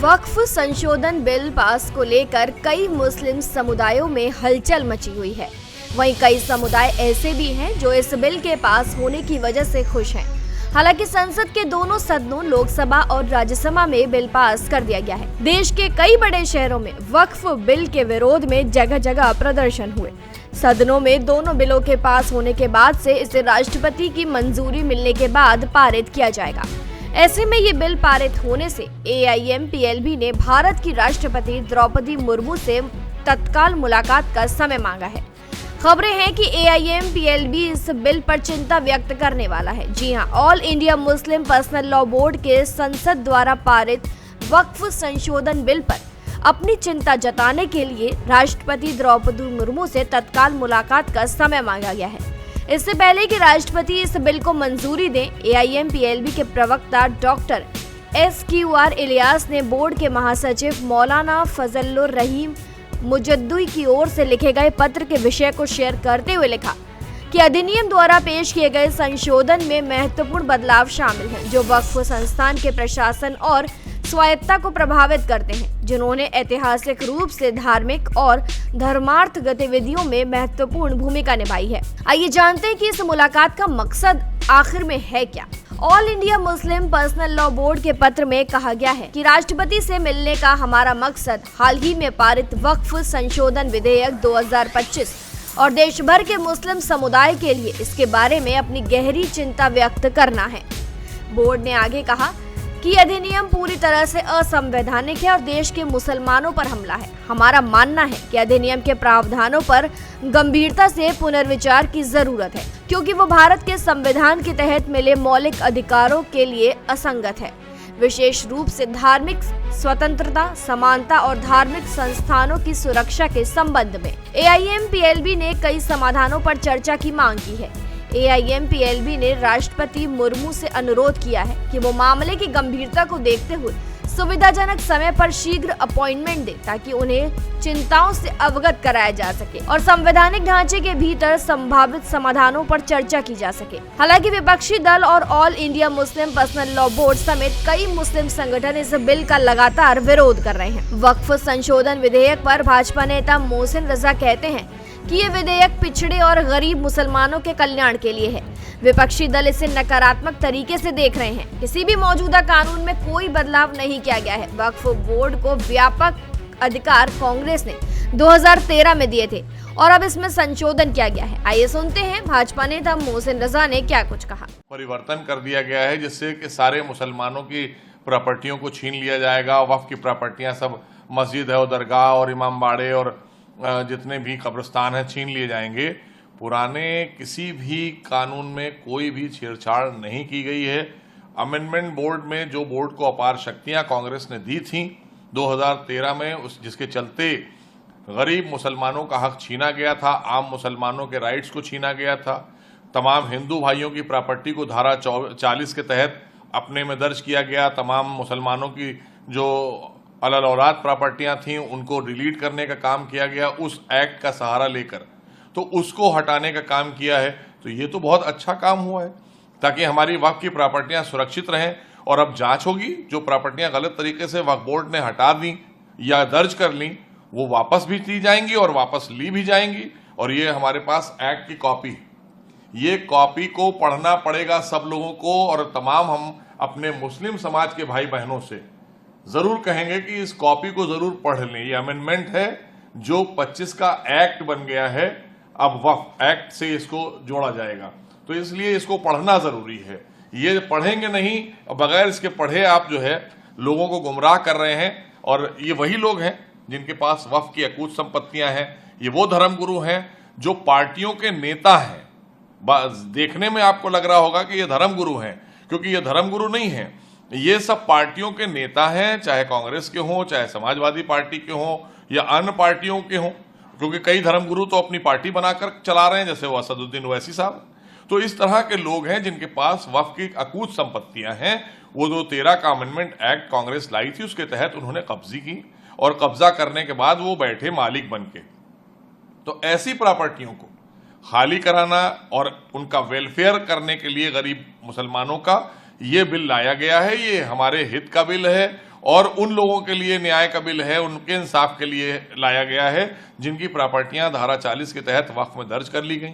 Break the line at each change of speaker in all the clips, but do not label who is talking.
वक्फ संशोधन bill pass को लेकर कई मुस्लिम समुदायों में हलचल मची हुई है। वहीं कई समुदाय ऐसे भी हैं जो इस बिल के पास होने की वजह से खुश हैं। हालांकि संसद के दोनों सदनों लोकसभा और राज्यसभा में बिल पास कर दिया गया है। देश के कई बड़े शहरों में वक्फ बिल के विरोध में जगह जगह प्रदर्शन हुए। सदनों में दोनों बिलों के पास होने के बाद से इसे राष्ट्रपति की मंजूरी मिलने के बाद पारित किया जाएगा। ऐसे में ये बिल पारित होने से AIMPLB ने भारत की राष्ट्रपति द्रौपदी मुर्मू से तत्काल मुलाकात का समय मांगा है। खबरें हैं कि AIMPLB इस बिल पर चिंता व्यक्त करने वाला है। जी हां, all India Muslim personal law board के संसद द्वारा पारित वक्फ संशोधन बिल पर अपनी चिंता जताने के लिए राष्ट्रपति द्रौपदी मुर्मू से तत्काल मुलाकात का समय मांगा गया है। इससे पहले कि राष्ट्रपति इस बिल को मंजूरी दें, AIMPLB के प्रवक्ता डॉक्टर SQR इलियास ने बोर्ड के महासचिव मौलाना फजलुर रहीम मुजद्दुई की ओर से लिखे गए पत्र के विषय को शेयर करते हुए लिखा कि अधिनियम द्वारा पेश किए गए संशोधन में महत्वपूर्ण बदलाव शामिल हैं, जो वक्फ संस्थान के प्रशासन और स्वायत्तता को प्रभावित करते हैं, जिन्होंने ऐतिहासिक रूप से धार्मिक और धर्मार्थ गतिविधियों में महत्वपूर्ण भूमिका निभाई है। आइए जानते हैं कि इस मुलाकात का मकसद आखिर में है क्या। All India Muslim personal law board के पत्र में कहा गया है कि राष्ट्रपति से मिलने का हमारा मकसद हाल ही में पारित वक्फ संशोधन विधेयक 2025 और देश भर के मुस्लिम समुदाय के लिए इसके बारे में अपनी गहरी चिंता व्यक्त करना है। बोर्ड ने आगे कहा कि अधिनियम पूरी तरह से असंवैधानिक है और देश के मुसलमानों पर हमला है। हमारा मानना है कि अधिनियम के प्रावधानों पर गंभीरता से पुनर्विचार की जरूरत है, क्योंकि वो भारत के संविधान के तहत मिले मौलिक अधिकारों के लिए असंगत है, विशेष रूप से धार्मिक स्वतंत्रता, समानता और धार्मिक संस्थानों की सुरक्षा के संबंध में। AIMPLB ने कई समाधानों पर चर्चा की मांग की है। AIMPLB ने राष्ट्रपति मुर्मू से अनुरोध किया है कि वो मामले की गंभीरता को देखते हुए सुविधाजनक समय पर शीघ्र अपॉइंटमेंट दे, ताकि उन्हें चिंताओं से अवगत कराया जा सके और संवैधानिक ढांचे के भीतर संभावित समाधानों पर चर्चा की जा सके। हालांकि विपक्षी दल और all India Muslim personal law board समेत कई मुस्लिम संगठन इस बिल का लगातार विरोध कर रहे हैं। वक्फ संशोधन विधेयक पर भाजपा नेता मोहसिन रजा कहते हैं कि ये विधेयक पिछड़े और गरीब मुसलमानों के कल्याण के लिए है। विपक्षी दल इसे नकारात्मक तरीके से देख रहे हैं। किसी भी मौजूदा कानून में कोई बदलाव नहीं किया गया है। वक्फ बोर्ड को व्यापक अधिकार कांग्रेस ने 2013 में दिए थे और अब इसमें संशोधन किया गया है। आइए सुनते हैं भाजपा नेता मोहसिन रजा ने क्या कुछ कहा।
परिवर्तन कर दिया गया है जिससे कि सारे मुसलमानों की प्रॉपर्टियों को छीन लिया जाएगा। वक्फ की प्रॉपर्टियां सब मस्जिद है और दरगाह और इमामबाड़े और जितने भी कब्रिस्तान हैं छीन लिए जाएंगे। पुराने किसी भी कानून में कोई भी छेड़छाड़ नहीं की गई है। अमेंडमेंट बोर्ड में जो बोर्ड को अपार शक्तियां कांग्रेस ने दी थी 2013 में, जिसके चलते गरीब मुसलमानों का हक छीना गया था, आम मुसलमानों के राइट्स को छीना गया था। तमाम हिंदू भाइयों की प्रॉपर्टी को धारा 40 के तहत अपने में दर्ज किया गया। तमाम मुसलमानों की जो अलग औलाद प्रॉपर्टियां थीं उनको डिलीट करने का काम किया गया उस एक्ट का सहारा लेकर, तो उसको हटाने का काम किया है। तो ये तो बहुत अच्छा काम हुआ है ताकि हमारी वक्फ की प्रॉपर्टियां सुरक्षित रहें। और अब जांच होगी, जो प्रॉपर्टियां गलत तरीके से वक्फ बोर्ड ने हटा दी या दर्ज कर ली वो वापस भी ली जाएंगी और वापस ली भी जाएंगी। और ये हमारे पास एक्ट की कॉपी, ये कॉपी को पढ़ना पड़ेगा सब लोगों को। और तमाम हम अपने मुस्लिम समाज के भाई बहनों से जरूर कहेंगे कि इस कॉपी को जरूर पढ़ लें। ये अमेंडमेंट है जो 25 का एक्ट बन गया है, अब वक्फ एक्ट से इसको जोड़ा जाएगा, तो इसलिए इसको पढ़ना जरूरी है। ये पढ़ेंगे नहीं, बगैर इसके पढ़े आप जो है लोगों को गुमराह कर रहे हैं। और ये वही लोग हैं जिनके पास वक्फ की अकूत संपत्तियां हैं। ये वो धर्मगुरु हैं जो पार्टियों के नेता हैं। देखने में आपको लग रहा होगा कि ये धर्मगुरु हैं, क्योंकि ये धर्मगुरु नहीं है। ये सब पार्टियों के नेता हैं, चाहे कांग्रेस के हों, चाहे समाजवादी पार्टी के हों या अन्य पार्टियों के हों, क्योंकि कई धर्मगुरु तो अपनी पार्टी बनाकर चला रहे हैं, जैसे वो असदुद्दीन ओवैसी साहब। तो इस तरह के लोग हैं जिनके पास वक्फ की अकूत संपत्तियां हैं। वो 2013 का अमेंडमेंट एक्ट कांग्रेस लाई थी, उसके तहत उन्होंने कब्जी की और कब्जा करने के बाद वो बैठे मालिक बन के। तो ऐसी प्रॉपर्टियों को खाली कराना और उनका वेलफेयर करने के लिए गरीब मुसलमानों का ये बिल लाया गया है। ये हमारे हित का बिल है और उन लोगों के लिए न्याय का बिल है, उनके इंसाफ के लिए लाया गया है जिनकी प्रॉपर्टियां धारा 40 के तहत वक्फ में दर्ज कर ली गई।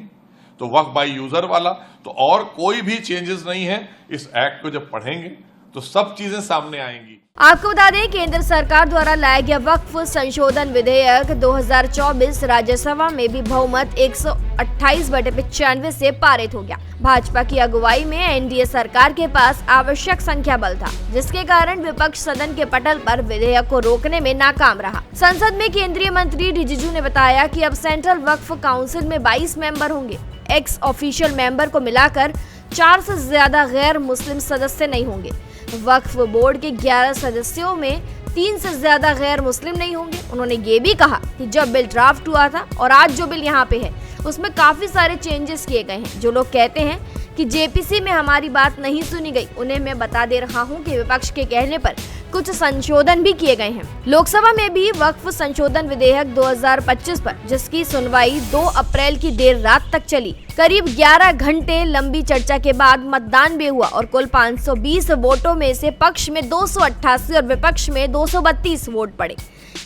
तो वक्फ बाय यूजर वाला तो और कोई भी चेंजेस नहीं है। इस एक्ट को जब पढ़ेंगे तो सब चीजें सामने आएंगी।
आपको बता दें, केंद्र सरकार द्वारा लाया गया वक्फ संशोधन विधेयक 2024 राज्यसभा में भी बहुमत 128/95 से पारित हो गया। भाजपा की अगुवाई में एनडीए सरकार के पास आवश्यक संख्या बल था, जिसके कारण विपक्ष सदन के पटल पर विधेयक को रोकने में नाकाम रहा। संसद में केंद्रीय मंत्री रिजिजू ने बताया कि अब सेंट्रल वक्फ काउंसिल में 22 मेंबर होंगे। एक्स ऑफिशियल मेंबर को मिलाकर 4 से ज्यादा गैर मुस्लिम सदस्य नहीं होंगे। वक्फ बोर्ड के 11 सदस्यों में 3 से ज्यादा गैर मुस्लिम नहीं होंगे। उन्होंने ये भी कहा कि जब बिल ड्राफ्ट हुआ था और आज जो बिल यहाँ पे है उसमें काफी सारे चेंजेस किए गए हैं। जो लोग कहते हैं कि जेपीसी में हमारी बात नहीं सुनी गई, उन्हें मैं बता दे रहा हूँ कि विपक्ष के कहने पर कुछ संशोधन भी किए गए हैं। लोकसभा में भी वक्फ संशोधन विधेयक 2025 पर, जिसकी सुनवाई 2 अप्रैल की देर रात तक चली, करीब 11 घंटे लंबी चर्चा के बाद मतदान भी हुआ और कुल 520 वोटों में से पक्ष में 288 और विपक्ष में 232 वोट पड़े।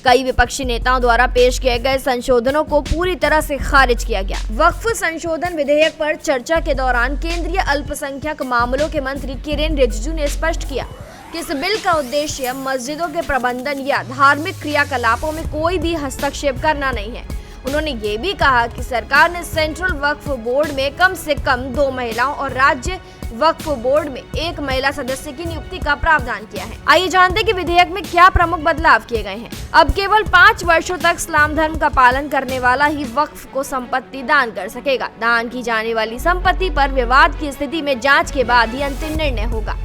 कई विपक्षी नेताओं द्वारा पेश किए गए संशोधनों को पूरी तरह से खारिज किया गया। वक्फ संशोधन विधेयक पर चर्चा के दौरान केंद्रीय अल्पसंख्यक मामलों के मंत्री किरेन रिजिजू ने स्पष्ट किया कि इस बिल का उद्देश्य मस्जिदों के प्रबंधन या धार्मिक क्रियाकलापों में कोई भी हस्तक्षेप करना नहीं है। उन्होंने ये भी कहा कि सरकार ने सेंट्रल वक्फ बोर्ड में कम से कम 2 महिलाओं और राज्य वक्फ बोर्ड में 1 महिला सदस्य की नियुक्ति का प्रावधान किया है। आइए जानते हैं कि विधेयक में क्या प्रमुख बदलाव किए गए हैं। अब केवल 5 वर्षों तक इस्लाम धर्म का पालन करने वाला ही वक्फ को संपत्ति दान कर सकेगा। दान की जाने वाली संपत्ति पर विवाद की स्थिति में जांच के बाद ही अंतिम निर्णय होगा।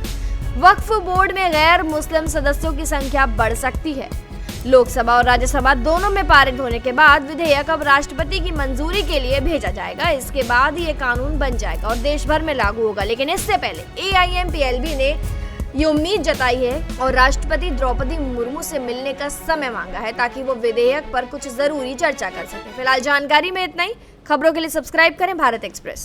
वक्फ बोर्ड में गैर मुस्लिम सदस्यों की संख्या बढ़ सकती है। लोकसभा और राज्यसभा दोनों में पारित होने के बाद विधेयक अब राष्ट्रपति की मंजूरी के लिए भेजा जाएगा। इसके बाद ये कानून बन जाएगा और देश भर में लागू होगा। लेकिन इससे पहले AIMPLB ने ये उम्मीद जताई है और राष्ट्रपति द्रौपदी मुर्मू से मिलने का समय मांगा है ताकि वो विधेयक पर कुछ जरूरी चर्चा कर सके। फिलहाल जानकारी में इतना ही। खबरों के लिए सब्सक्राइब करें भारत एक्सप्रेस।